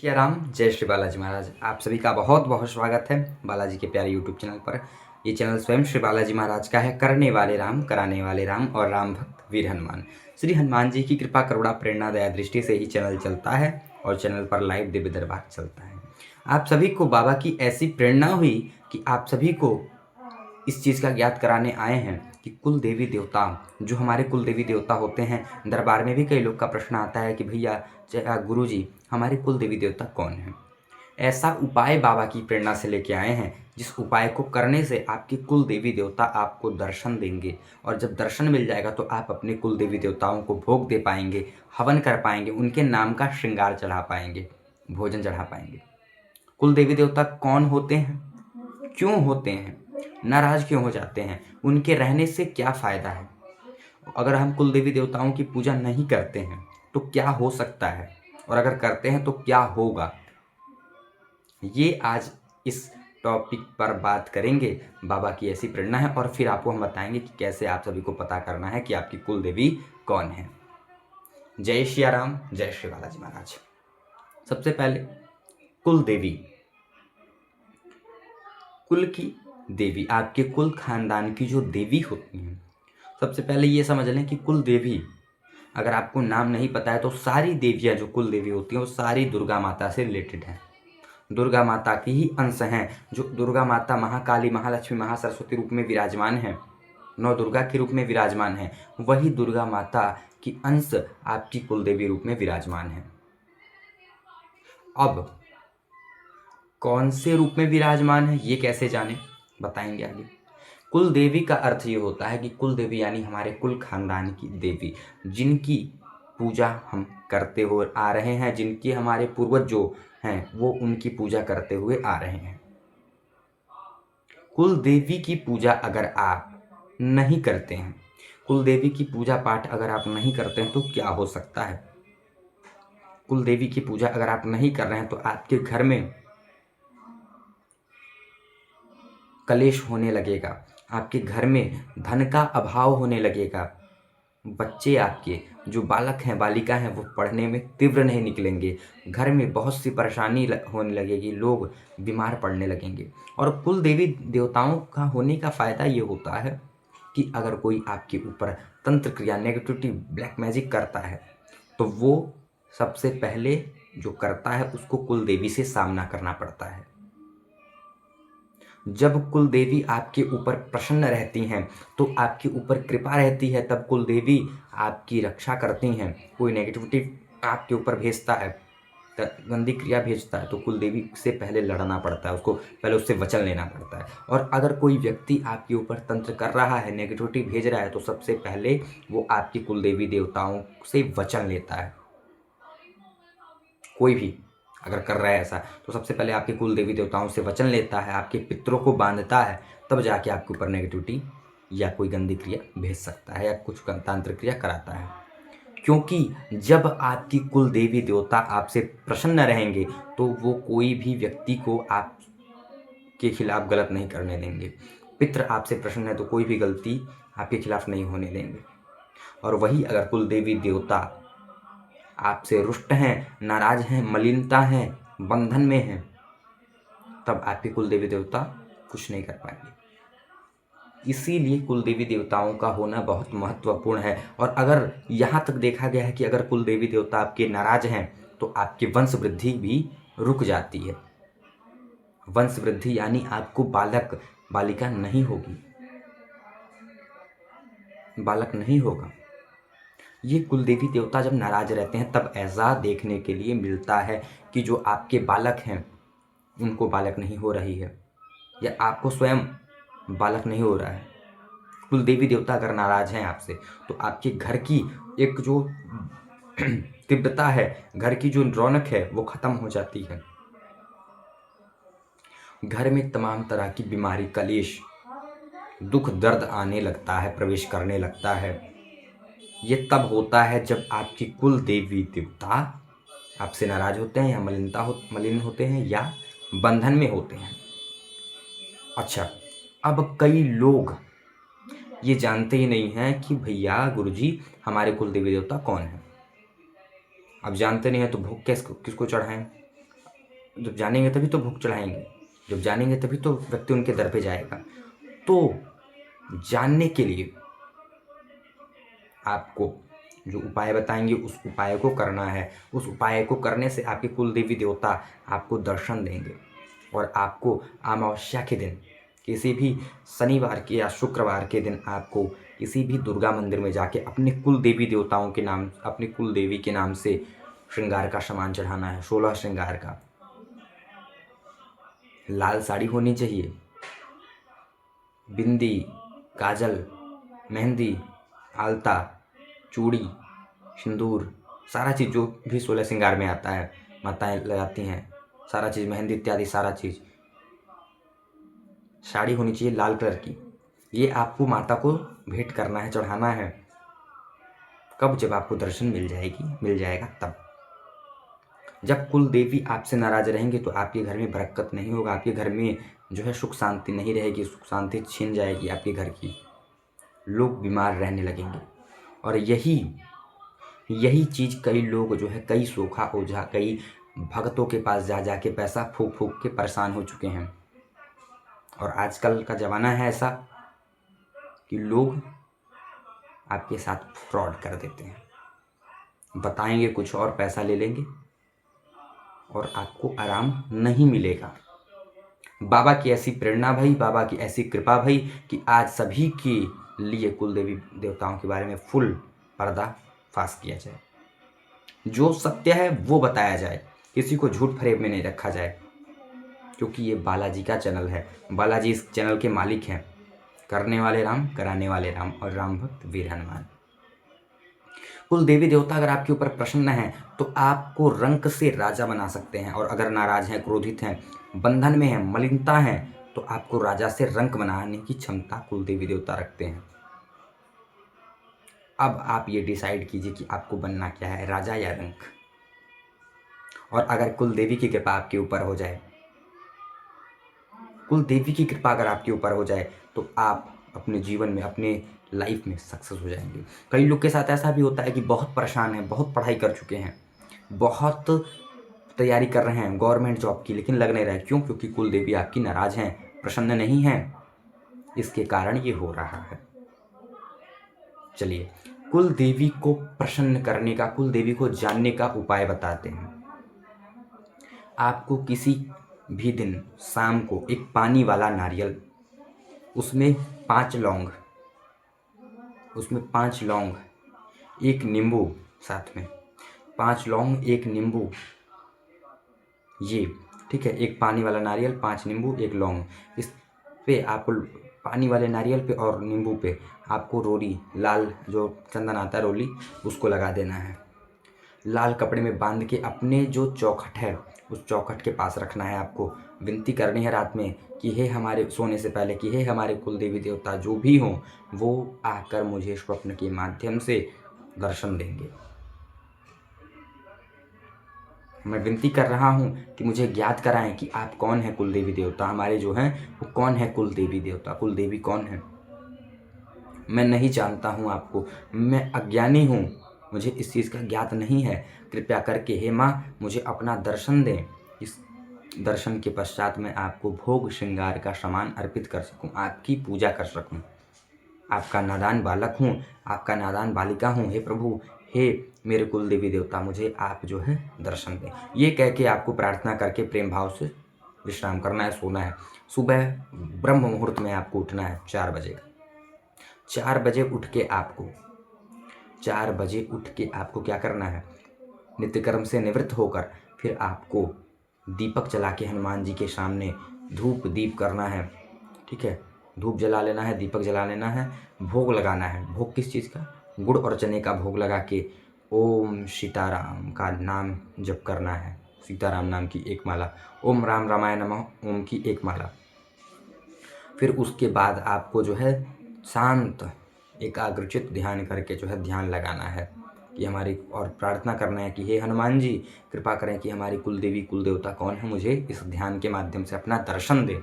सिया राम, जय श्री बालाजी महाराज। आप सभी का बहुत बहुत स्वागत है बालाजी के प्यारे यूट्यूब चैनल पर। ये चैनल स्वयं श्री बालाजी महाराज का है। करने वाले राम, कराने वाले राम और राम भक्त वीर हनुमान। श्री हनुमान जी की कृपा, करुणा, प्रेरणा, दया दृष्टि से ही चैनल चलता है और चैनल पर लाइव दिव्य दरबार चलता है। आप सभी को बाबा की ऐसी प्रेरणा हुई कि आप सभी को इस चीज़ का ज्ञात कराने आए हैं कि कुल देवी देवता, जो हमारे कुल देवी देवता होते हैं, दरबार में भी कई लोग का प्रश्न आता है कि भैया गुरु जी, हमारे कुल देवी देवता कौन हैं। ऐसा उपाय बाबा की प्रेरणा से लेके आए हैं जिस उपाय को करने से आपकी कुल देवी देवता आपको दर्शन देंगे, और जब दर्शन मिल जाएगा तो आप अपने कुल देवी देवताओं को भोग दे पाएंगे, हवन कर पाएंगे, उनके नाम का श्रृंगार चढ़ा पाएंगे, भोजन चढ़ा पाएंगे। कुल देवी देवता कौन होते हैं, क्यों होते हैं, नाराज क्यों हो जाते हैं, उनके रहने से क्या फ़ायदा है, अगर हम कुल देवी देवताओं की पूजा नहीं करते हैं तो क्या हो सकता है, और अगर करते हैं तो क्या होगा, ये आज इस टॉपिक पर बात करेंगे। बाबा की ऐसी प्रेरणा है और फिर आपको हम बताएंगे कि कैसे आप सभी को पता करना है कि आपकी कुल देवी कौन है। जय श्री राम, जय श्री बालाजी महाराज। सबसे पहले कुल देवी, कुल की देवी, आपके कुल खानदान की जो देवी होती हैं। सबसे पहले ये समझ लें कि कुल देवी, अगर आपको नाम नहीं पता है तो सारी देवियाँ जो कुल देवी होती हैं वो सारी दुर्गा माता से रिलेटेड हैं, दुर्गा माता की ही अंश हैं। जो दुर्गा माता महाकाली, महालक्ष्मी, महासरस्वती रूप में विराजमान हैं, नौ दुर्गा के रूप में विराजमान हैं, वही दुर्गा माता की अंश आपकी कुल देवी रूप में विराजमान है। अब कौन से रूप में विराजमान है ये कैसे जाने, बताएंगे आगे। कुल देवी का अर्थ ये होता है कि कुल देवी यानी हमारे कुल खानदान की देवी, जिनकी पूजा हम करते हुए आ रहे हैं, जिनके हमारे पूर्वज जो हैं वो उनकी पूजा करते हुए आ रहे हैं। कुल देवी की पूजा अगर आप नहीं करते हैं, कुल देवी की पूजा पाठ अगर आप नहीं करते हैं तो क्या हो सकता है। कुल देवी की पूजा अगर आप नहीं कर रहे हैं तो आपके घर में कलेश होने लगेगा, आपके घर में धन का अभाव होने लगेगा, बच्चे आपके जो बालक हैं, बालिका हैं, वो पढ़ने में तीव्र नहीं निकलेंगे, घर में बहुत सी परेशानी होने लगेगी, लोग बीमार पड़ने लगेंगे। और कुल देवी देवताओं का होने का फ़ायदा ये होता है कि अगर कोई आपके ऊपर तंत्र क्रिया, नेगेटिविटी, ब्लैक मैजिक करता है तो वो सबसे पहले जो करता है उसको कुल देवी से सामना करना पड़ता है। जब कुल देवी आपके ऊपर प्रसन्न रहती हैं तो आपके ऊपर कृपा रहती है, तब कुल देवी आपकी रक्षा करती हैं। कोई नेगेटिविटी आपके ऊपर भेजता है, गंदी क्रिया भेजता है, तो कुल देवी से पहले लड़ना पड़ता है, उसको पहले उससे वचन लेना पड़ता है। और अगर कोई व्यक्ति आपके ऊपर तंत्र कर रहा है, नेगेटिविटी भेज रहा है, तो सबसे पहले वो आपकी कुल देवी देवताओं से वचन लेता है। कोई भी अगर कर रहा है ऐसा तो सबसे पहले आपके कुल देवी देवताओं से वचन लेता है, आपके पितरों को बांधता है, तब जाके आपके ऊपर नेगेटिविटी या कोई गंदी क्रिया भेज सकता है या कुछ तांत्रिक क्रिया कराता है। क्योंकि जब आपकी कुल देवी देवता आपसे प्रसन्न रहेंगे तो वो कोई भी व्यक्ति को आपके खिलाफ गलत नहीं करने देंगे। पितर आपसे प्रसन्न है तो कोई भी गलती आपके खिलाफ नहीं होने देंगे। और वही अगर कुल देवी देवता आपसे रुष्ट हैं, नाराज हैं, मलिनता हैं, बंधन में हैं, तब आपके कुल देवी देवता कुछ नहीं कर पाएंगे। इसीलिए कुल देवी देवताओं का होना बहुत महत्वपूर्ण है। और अगर यहाँ तक देखा गया है कि अगर कुल देवी देवता आपके नाराज हैं तो आपकी वंश वृद्धि भी रुक जाती है। वंश वृद्धि यानी आपको बालक बालिका नहीं होगी, बालक नहीं होगा। ये कुल देवी देवता जब नाराज रहते हैं तब ऐसा देखने के लिए मिलता है कि जो आपके बालक हैं उनको बालक नहीं हो रही है, या आपको स्वयं बालक नहीं हो रहा है। कुल देवी देवता अगर नाराज हैं आपसे तो आपके घर की एक जो तीव्रता है, घर की जो रौनक है वो खत्म हो जाती है। घर में तमाम तरह की बीमारी, कलेश, दुख, दर्द आने लगता है, प्रवेश करने लगता है। ये तब होता है जब आपकी कुल देवी देवता आपसे नाराज होते हैं, या मलिन होते हैं, या बंधन में होते हैं। अच्छा, अब कई लोग ये जानते ही नहीं हैं कि भैया गुरुजी हमारे कुल देवी देवता कौन है। अब जानते नहीं हैं तो भोग किसको चढ़ाएं। जब जानेंगे तभी तो भोग चढ़ाएंगे, जब जानेंगे तभी तो व्यक्ति उनके दर पे जाएगा। तो जानने के लिए आपको जो उपाय बताएंगे उस उपाय को करना है। उस उपाय को करने से आपके कुल देवी देवता आपको दर्शन देंगे और आपको अमावस्या के दिन, किसी भी शनिवार के या शुक्रवार के दिन आपको किसी भी दुर्गा मंदिर में जाके अपने कुल देवी देवताओं के नाम, अपनी कुल देवी के नाम से श्रृंगार का सामान चढ़ाना है। 16 श्रृंगार का। लाल साड़ी होनी चाहिए, बिंदी, काजल, मेहंदी, आलता, चूड़ी, सिंदूर, सारा चीज़ जो भी 16 श्रृंगार में आता है माताएं लगाती हैं, सारा चीज़, मेहंदी इत्यादि सारा चीज़। साड़ी होनी चाहिए लाल कलर की। ये आपको माता को भेंट करना है, चढ़ाना है। कब? जब आपको दर्शन मिल जाएगा तब। जब कुल देवी आपसे नाराज रहेंगे तो आपके घर में बरकत नहीं होगा, आपके घर में जो है सुख शांति नहीं रहेगी, सुख शांति छीन जाएगी आपके घर की। लोग बीमार रहने लगेंगे। और यही चीज़ कई लोग जो है, कई सोखा ओझा, कई भक्तों के पास जा जा के पैसा फूक फूक के परेशान हो चुके हैं। और आजकल का ज़माना है ऐसा कि लोग आपके साथ फ्रॉड कर देते हैं, बताएंगे कुछ और, पैसा ले लेंगे और आपको आराम नहीं मिलेगा। बाबा की ऐसी प्रेरणा भई, बाबा की ऐसी कृपा भई कि आज सभी के लिए कुल देवी देवताओं के बारे में फुल पर्दा फाश किया जाए। जो सत्य है वो बताया जाए, किसी को झूठ फरेब में नहीं रखा जाए, क्योंकि ये बालाजी का चैनल है। बालाजी इस चैनल के मालिक हैं। करने वाले राम, कराने वाले राम और राम भक्त वीर हनुमान। कुल देवी देवता अगर आपके ऊपर प्रसन्न हैं तो आपको रंक से राजा बना सकते हैं, और अगर नाराज हैं, क्रोधित हैं, बंधन में हैं, मलिनता हैं, तो आपको राजा से रंक बनाने की क्षमता कुल देवी देवता रखते हैं। अब आप ये डिसाइड कीजिए कि आपको बनना क्या है, राजा या रंक। और अगर कुल देवी की कृपा आपके ऊपर हो जाए, कुल देवी की कृपा अगर आपके ऊपर हो जाए तो आप अपने जीवन में, अपने लाइफ में सक्सेस हो जाएंगे। कई लोग के साथ ऐसा भी होता है कि बहुत परेशान हैं, बहुत पढ़ाई कर चुके हैं, बहुत तैयारी कर रहे हैं गवर्नमेंट जॉब की, लेकिन लग नहीं रहा है। क्यों? क्योंकि कुल देवी आपकी नाराज हैं, प्रसन्न नहीं हैं। इसके कारण ये हो रहा है। चलिए, कुल देवी को प्रसन्न करने का, कुल देवी को जानने का उपाय बताते हैं। आपको किसी भी दिन शाम को एक पानी वाला नारियल, उसमें 5 लौंग, उसमें 5 लौंग, एक नींबू, साथ में 5 लौंग, एक नींबू, ये ठीक है। एक पानी वाला नारियल, 5 नींबू, एक लौंग। इस पे आपको, पानी वाले नारियल पे और नींबू पे आपको रोली, लाल जो चंदन आता है रोली, उसको लगा देना है। लाल कपड़े में बांध के अपने जो चौखट है उस चौखट के पास रखना है। आपको विनती करनी है रात में कि हे हमारे, सोने से पहले, कि हे हमारे कुल देवी देवता जो भी हों वो आकर मुझे स्वप्न के माध्यम से दर्शन देंगे। मैं विनती कर रहा हूँ कि मुझे ज्ञात कराएं कि आप कौन है कुल देवी देवता, हमारे जो हैं वो कौन है कुल देवी देवता, कुल देवी कौन है। मैं नहीं जानता हूँ आपको, मैं अज्ञानी हूँ, मुझे इस चीज़ का ज्ञात नहीं है। कृपया करके हे माँ मुझे अपना दर्शन दें। इस दर्शन के पश्चात मैं आपको भोग श्रृंगार का सामान अर्पित कर सकूं, आपकी पूजा कर सकूं। आपका नादान बालक हूँ, आपका नादान बालिका हूँ। हे प्रभु, हे मेरे कुल देवी देवता, मुझे आप जो है दर्शन दें। ये कह के आपको प्रार्थना करके प्रेम भाव से विश्राम करना है, सोना है। सुबह ब्रह्म मुहूर्त में आपको उठना है 4 बजे। 4 बजे उठ के आपको, 4 बजे उठ के आपको क्या करना है, नित्यकर्म से निवृत्त होकर फिर आपको दीपक जला के हनुमान जी के सामने धूप दीप करना है। ठीक है, धूप जला लेना है, दीपक जला लेना है, भोग लगाना है। भोग किस चीज़ का? गुड़ और चने का भोग लगा के ओम सीताराम का नाम जप करना है। सीताराम नाम की 1 माला, ओम राम रामाय नमः ओम की 1 माला। फिर उसके बाद आपको जो है शांत एकाग्रचित ध्यान करके जो है ध्यान लगाना है कि हमारी, और प्रार्थना करना है कि हे हनुमान जी कृपा करें कि हमारी कुल देवी कुल देवता कौन है, मुझे इस ध्यान के माध्यम से अपना दर्शन दे।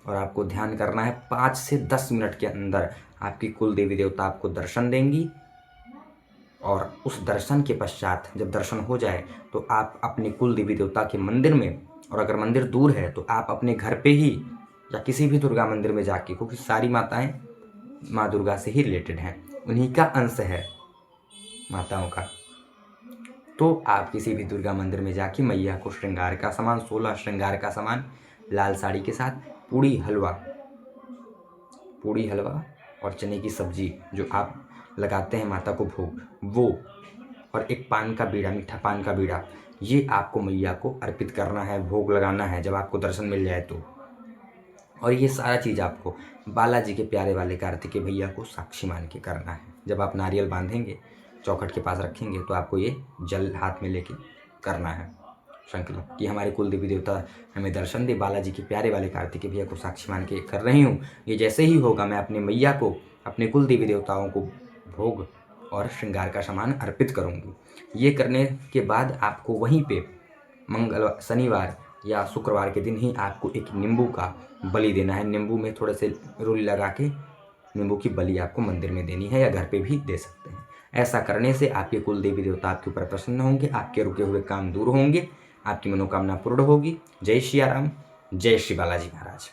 और आपको ध्यान करना है 5 से 10 मिनट के अंदर आपकी कुल देवी देवता आपको दर्शन देंगी और उस दर्शन के पश्चात जब दर्शन हो जाए तो आप अपने कुल देवी देवता के मंदिर में, और अगर मंदिर दूर है तो आप अपने घर पे ही या किसी भी दुर्गा मंदिर में जाके, क्योंकि सारी माताएं माँ दुर्गा से ही रिलेटेड हैं, उन्हीं का अंश है माताओं का, तो आप किसी भी दुर्गा मंदिर में जाके मैया को श्रृंगार का सामान, 16 श्रृंगार का सामान, लाल साड़ी के साथ पूड़ी हलवा और चने की सब्जी जो आप लगाते हैं माता को भोग, वो और एक पान का बीड़ा, मीठा पान का बीड़ा, ये आपको मैया को अर्पित करना है, भोग लगाना है जब आपको दर्शन मिल जाए तो। और ये सारा चीज़ आपको बालाजी के प्यारे वाले कार्तिकेय भैया को साक्षी मान के करना है। जब आप नारियल बांधेंगे, चौखट के पास रखेंगे, तो आपको ये जल हाथ में लेके करना है संकल्प कि हमारे कुल देवी देवता हमें दर्शन दे, बालाजी के प्यारे वाले कार्तिकेय भैया को साक्षी मान के कर रही हूँ। ये जैसे ही होगा मैं अपने मैया को, अपने कुल देवी देवताओं को भोग और श्रृंगार का सामान अर्पित करूँगी। ये करने के बाद आपको वहीं पे शनिवार या शुक्रवार के दिन ही आपको एक नींबू का बलि देना है। नींबू में थोड़े से रुई लगा के नींबू की बलि आपको मंदिर में देनी है या घर पे भी दे सकते हैं। ऐसा करने से आपके कुल देवी देवता आपके ऊपर प्रसन्न होंगे, आपके रुके हुए काम दूर होंगे, आपकी मनोकामना पूर्ण होगी। जय श्री राम, जय श्री बालाजी महाराज।